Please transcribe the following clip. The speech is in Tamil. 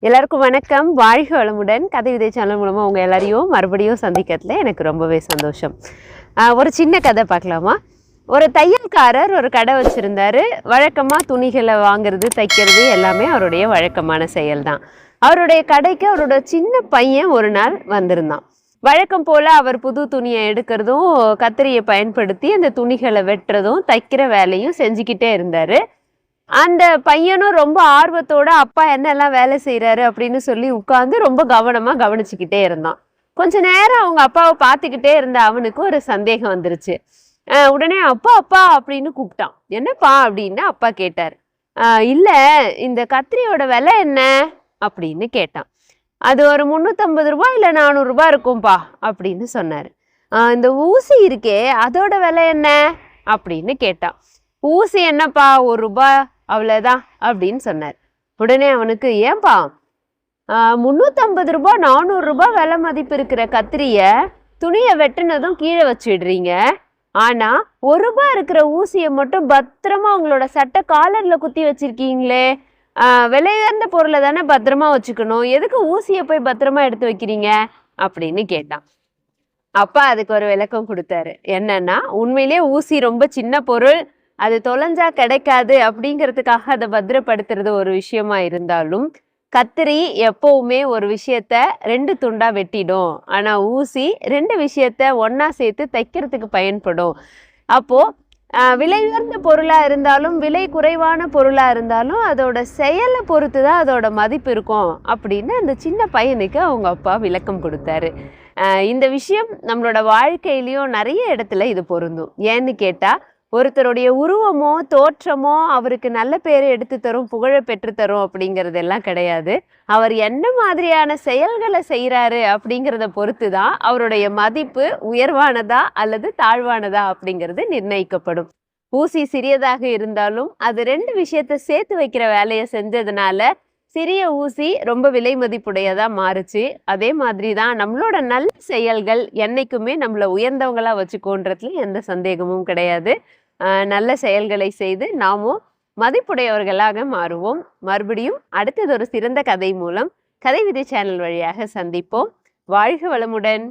எல்லாருக்கும் வணக்கம். வாழ்க வளமுடன். கதை விதை சேனல் மூலமாக உங்கள் எல்லாரையும் மறுபடியும் சந்திக்கிறதுல எனக்கு ரொம்பவே சந்தோஷம். ஒரு சின்ன கதை பார்க்கலாமா? ஒரு தையல்காரர் ஒரு கடை வச்சுருந்தார். வழக்கமாக துணிகளை வாங்கிறது, தைக்கிறது எல்லாமே அவருடைய வழக்கமான செயல் தான். அவருடைய கடைக்கு அவரோட சின்ன பையன் ஒரு நாள் வந்திருந்தான். வழக்கம் போல் அவர் புது துணியை எடுக்கிறதும் கத்திரியை பயன்படுத்தி அந்த துணிகளை வெட்டுறதும் தைக்கிற வேலையும் செஞ்சுக்கிட்டே இருந்தார். அந்த பையனும் ரொம்ப ஆர்வத்தோட அப்பா என்னெல்லாம் வேலை செய்கிறாரு அப்படின்னு சொல்லி உட்காந்து ரொம்ப கவனமாக கவனிச்சுக்கிட்டே இருந்தான். கொஞ்ச நேரம் அவங்க அப்பாவை பார்த்துக்கிட்டே இருந்த அவனுக்கு ஒரு சந்தேகம் வந்துருச்சு. உடனே அப்பா அப்பா அப்படின்னு கூப்பிட்டான். என்னப்பா அப்படின்னு அப்பா கேட்டார். இல்லை, இந்த கத்திரியோட விலை என்ன அப்படின்னு கேட்டான். அது ஒரு 350 ரூபாய் இல்லை 400 ரூபாய் இருக்கும்பா அப்படின்னு சொன்னார். இந்த ஊசி இருக்கே அதோட விலை என்ன அப்படின்னு கேட்டான். ஊசி என்னப்பா 1 ரூபாய் அவ்வளோதான் அப்படின்னு சொன்னார். உடனே அவனுக்கு ஏன்பா 350 ரூபாய் 400 ரூபாய் விலை மதிப்பு இருக்கிற கத்திரியை துணியை வெட்டினதும் கீழே வச்சிடுறீங்க, ஆனால் 1 ரூபாய் இருக்கிற ஊசியை மட்டும் பத்திரமா உங்களோட சட்டை காலரில் குத்தி வச்சிருக்கீங்களே, விலையுயர்ந்த பொருளை தானே பத்திரமா வச்சுக்கணும், எதுக்கு ஊசியை போய் பத்திரமா எடுத்து வைக்கிறீங்க அப்படின்னு கேட்டான். அப்பா அதுக்கு ஒரு விளக்கம் கொடுத்தாரு. என்னன்னா, உண்மையிலேயே ஊசி ரொம்ப சின்ன பொருள், அது தொலைஞ்சா கிடைக்காது அப்படிங்கிறதுக்காக அதை பத்திரப்படுத்துறது ஒரு விஷயமா இருந்தாலும், கத்திரி எப்பவுமே ஒரு விஷயத்த 2 துண்டா வெட்டிடும். ஆனால் ஊசி 2 விஷயத்த ஒன்றா சேர்த்து தைக்கிறதுக்கு பயன்படும். அப்போது விலை உயர்ந்த பொருளாக இருந்தாலும் விலை குறைவான பொருளாக இருந்தாலும் அதோட செயலை பொறுத்து தான் அதோட மதிப்பு இருக்கும் அப்படின்னு அந்த சின்ன பையனுக்கு அவங்க அப்பா விளக்கம் கொடுத்தாரு. இந்த விஷயம் நம்மளோட வாழ்க்கையிலையும் நிறைய இடத்துல இது பொருந்தும். ஏன்னு கேட்டால், ஒருத்தருடைய உருவமோ தோற்றமோ அவருக்கு நல்ல பேரை எடுத்து தரும், புகழை பெற்று தரும் அப்படிங்கிறதெல்லாம் கிடையாது. அவர் என்ன மாதிரியான செயல்களை செய்கிறாரு அப்படிங்கிறத பொறுத்து தான் அவருடைய மதிப்பு உயர்வானதா அல்லது தாழ்வானதா அப்படிங்கிறது நிர்ணயிக்கப்படும். ஊசி சிறியதாக இருந்தாலும் அது 2 விஷயத்தை சேர்த்து வைக்கிற வேலையை செஞ்சதுனால சிறிய ஊசி ரொம்ப விலை மதிப்புடையதாக மாறுச்சு. அதே மாதிரி தான் நம்மளோட நல்ல செயல்கள் என்னைக்குமே நம்மளை உயர்ந்தவங்களாக வச்சுக்கோன்றதுல எந்த சந்தேகமும் கிடையாது. நல்ல செயல்களை செய்து நாமும் மதிப்புடையவர்களாக மாறுவோம். மறுபடியும் அடுத்தது ஒரு சிறந்த கதை மூலம் கதை விதை சேனல் வழியாக சந்திப்போம். வாழ்க வளமுடன்.